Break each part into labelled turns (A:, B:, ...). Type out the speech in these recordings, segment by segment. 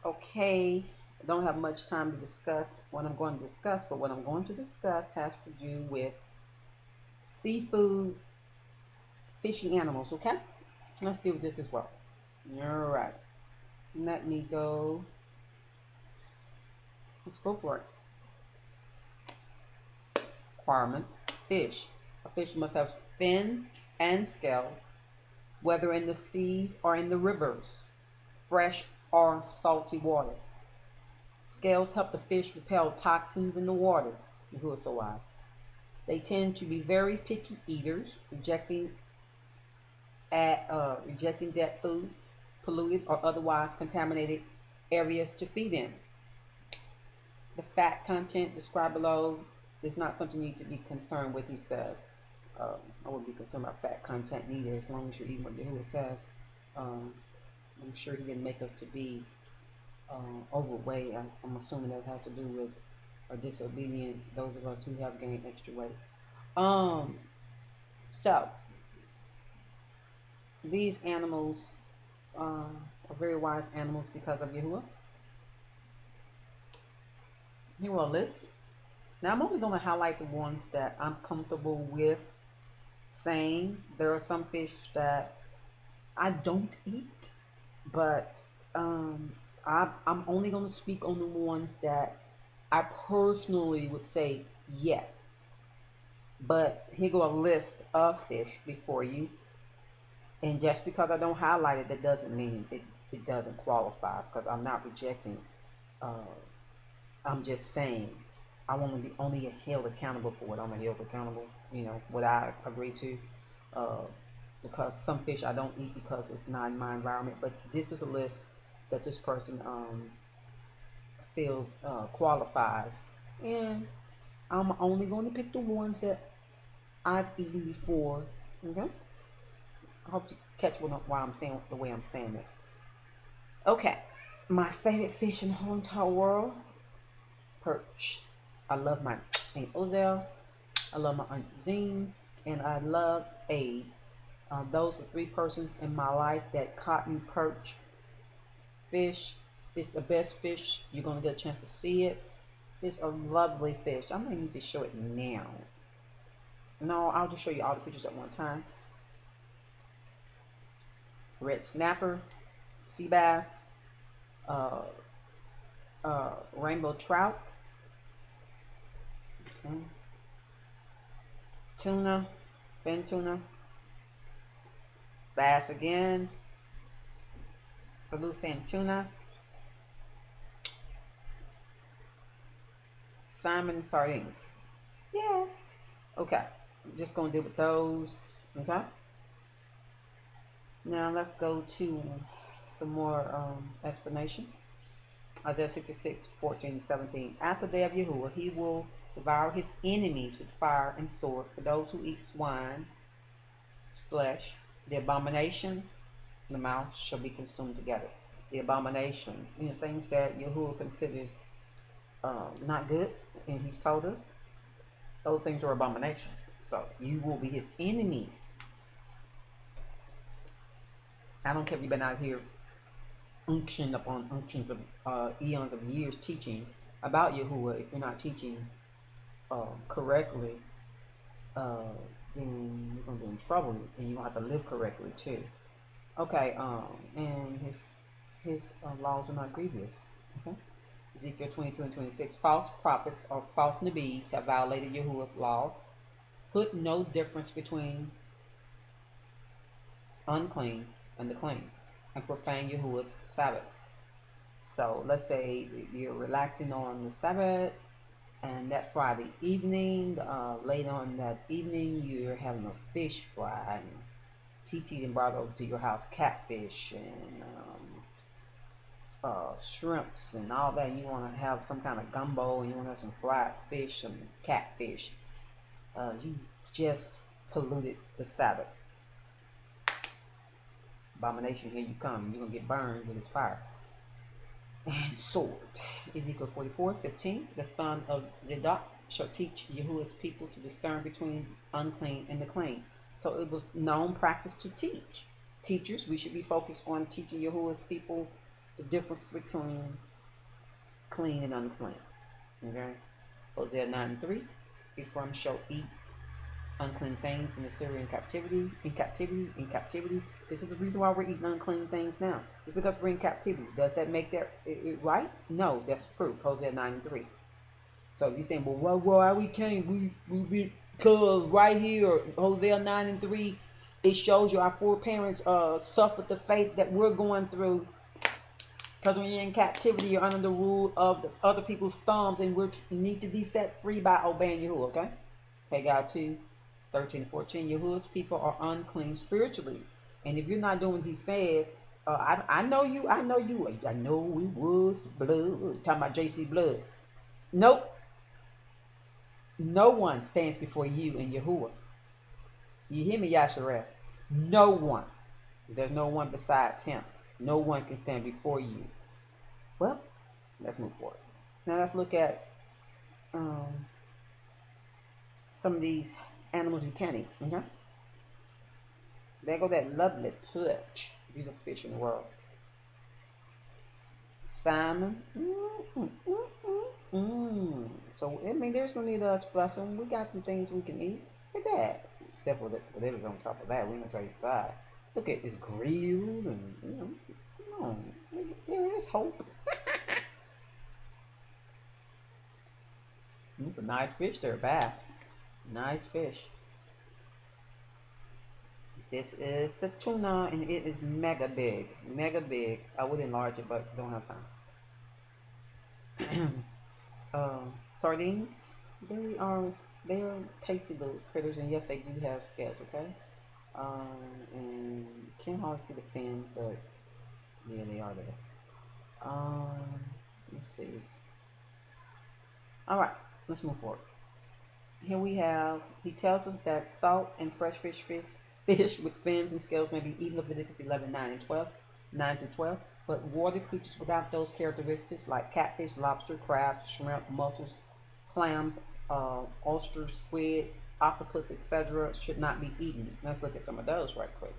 A: Okay, I don't have much time to discuss what I'm going to discuss, but what I'm going to discuss has to do with seafood, fishy animals, okay? Let's deal with this as well. All right, let me go. Let's go for it. Requirements. Fish. A fish must have fins and scales, whether in the seas or in the rivers, fresh or salty water. Scales help the fish repel toxins in the water. Who is so wise? They tend to be very picky eaters, rejecting dead foods, polluted or otherwise contaminated areas to feed in. The fat content described below is not something you need to be concerned with, he says. I wouldn't be concerned about fat content neither, as long as you're eating what Yahuwah says. Um, I'm sure he didn't make us to be overweight. I'm assuming that has to do with our disobedience, those of us who have gained extra weight. Um, so, these animals are very wise animals because of Yahuwah. Here are a list. Now, I'm only going to highlight the ones that I'm comfortable with saying. There are some fish that I don't eat, but I'm only going to speak on the ones that I personally would say yes. But here go a list of fish before you. And just because I don't highlight it, that doesn't mean it doesn't qualify, because I'm not rejecting. Uh, I'm just saying I want to be only held accountable for what I'm held accountable, what I agree to. Uh, because some fish I don't eat because it's not in my environment. But this is a list that this person feels qualifies. And I'm only going to pick the ones that I've eaten before. Okay? I hope to catch why I'm saying the way I'm saying it. Okay. My favorite fish in the whole entire world, perch. I love my Aunt Ozell. I love my Aunt Zine. And I love Abe. Those are three persons in my life that caught me perch fish. It's the best fish. You're going to get a chance to see it. It's a lovely fish. I might need to show it now. No, I'll just show you all the pictures at one time. Red snapper, sea bass, uh, rainbow trout, okay, tuna, fin tuna, bass again, bluefin tuna, salmon sardines. Yes. Okay. I'm just gonna deal with those. Okay. Now let's go to some more explanation. Isaiah 66:14-17. After the day of Yahuwah, he will devour his enemies with fire and sword. For those who eat swine flesh, the abomination, and the mouth shall be consumed together. The abomination, things that Yahuwah considers not good, and he's told us, those things are abomination. So you will be his enemy. I don't care if you've been out here unction upon unctions of eons of years teaching about Yahuwah. If you're not teaching correctly, uh, then you're gonna be in trouble, and you don't have to live correctly too. Okay, and his laws are not grievous. Okay, Ezekiel 22:26. False prophets or false nabis have violated Yahuwah's law. Put no difference between unclean and the clean, and profane Yahuwah's Sabbaths. So let's say you're relaxing on the Sabbath, and that Friday evening, later on that evening, you're having a fish fry, and TT then brought over to your house catfish and shrimps and all that. You want to have some kind of gumbo, and you want to have some fried fish, some catfish. You just polluted the Sabbath. Abomination, here you come. You're going to get burned with his fire. And sword. Ezekiel 44:15. The son of Zadok shall teach Yahuwah's people to discern between unclean and the clean. So it was known practice to teach. Teachers, we should be focused on teaching Yahuwah's people the difference between clean and unclean. Okay? Hosea 9:3. Ephraim shall eat unclean things in Assyrian captivity, in captivity. This is the reason why we're eating unclean things now. It's because we're in captivity. Does that make that it right? No, that's proof. Hosea 9:3. So if you're saying, well, why we can't? Because right here, Hosea 9:3, it shows you our foreparents suffered the fate that we're going through. Because when you're in captivity, you're under the rule of the other people's thumbs, and we need to be set free by obeying Yahuwah. Okay? Haggai 2:13-14. Yahuwah's people are unclean spiritually, and if you're not doing what he says, I know you. I know you. I know we was blood. Talking about JC Blood. Nope. No one stands before you and Yahuwah. You hear me, Yasharel? No one. There's no one besides him. No one can stand before you. Well, let's move forward. Now let's look at some of these animals you can't eat. Okay? There go that lovely perch. These are fish in the world. Salmon. So, I mean, there's no need of us fussing. We got some things we can eat. Look at that. Except for the potatoes on top of that. We're going to try to fry. Look at it's grilled and, come on. There is hope. A nice fish there, bass. Nice fish. This is the tuna, and it is mega big. Mega big. I would enlarge it, but don't have time. Sardines. They are tasty little critters, and yes, they do have scales. Okay. And you can't hardly see the fin, but yeah, they are there. Let's see. All right, let's move forward. Here we have. He tells us that salt and fresh fish with fins and scales may be eaten. Leviticus 11:9-12. But water creatures without those characteristics, like catfish, lobster, crabs, shrimp, mussels, clams, oysters, squid, octopus, etc., should not be eaten. Let's look at some of those right quick.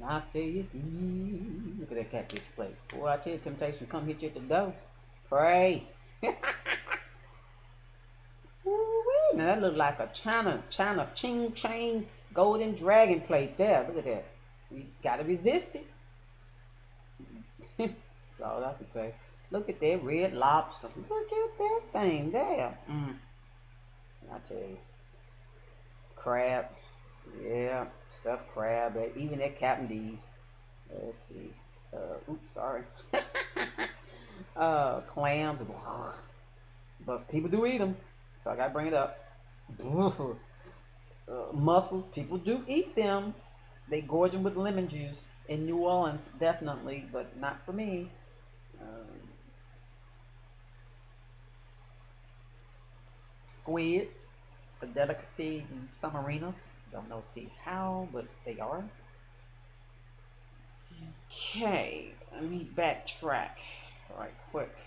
A: I say it's me. Look at that catfish plate. Boy, I tell you, temptation come hit you at the door. Pray. Ooh-wee. Now that look like a China, ching ching golden dragon plate there. Look at that. You gotta resist it. That's all I can say. Look at that red lobster. Look at that thing there. I tell you. Crab. Yeah, stuffed crab. Even that Captain D's. Let's see. Oops, sorry. Clam. But people do eat them. So I gotta bring it up. Mussels. People do eat them. They gorge them with lemon juice in New Orleans, definitely, but not for me. Squid, a delicacy in some arenas. Don't know see how, but they are. Okay, let me backtrack right quick.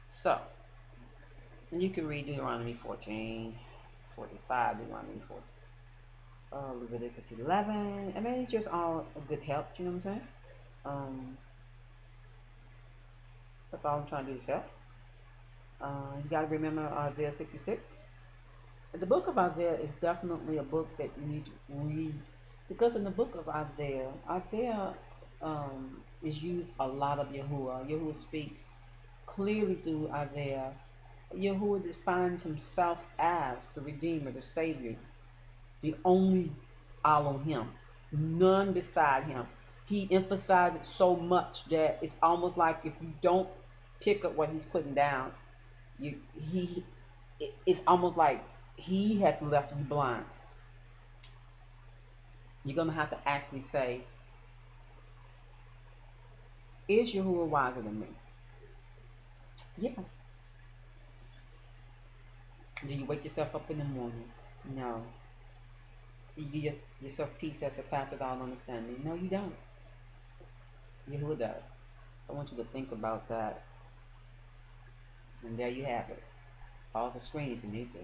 A: So, you can read Deuteronomy 14:45, Deuteronomy 14. Leviticus 11. I mean, it's just all a good help, you know what I'm saying? That's all I'm trying to do is help. You got to remember Isaiah 66. The book of Isaiah is definitely a book that you need to read because in the book of Isaiah is used a lot of Yahuwah. Yahuwah speaks clearly through Isaiah. Yahuwah defines himself as the Redeemer, the Savior, the only Elohim, none beside him. He emphasized it so much that it's almost like if you don't pick up what he's putting down, it's almost like he has left you blind. You're gonna have to actually say, "Is Yahuwah wiser than me?" Yeah. Do you wake yourself up in the morning? No. Do you give yourself peace that surpasses all understanding? No, you don't. Yahuwah does. I want you to think about that. And there you have it. Pause the screen if you need to.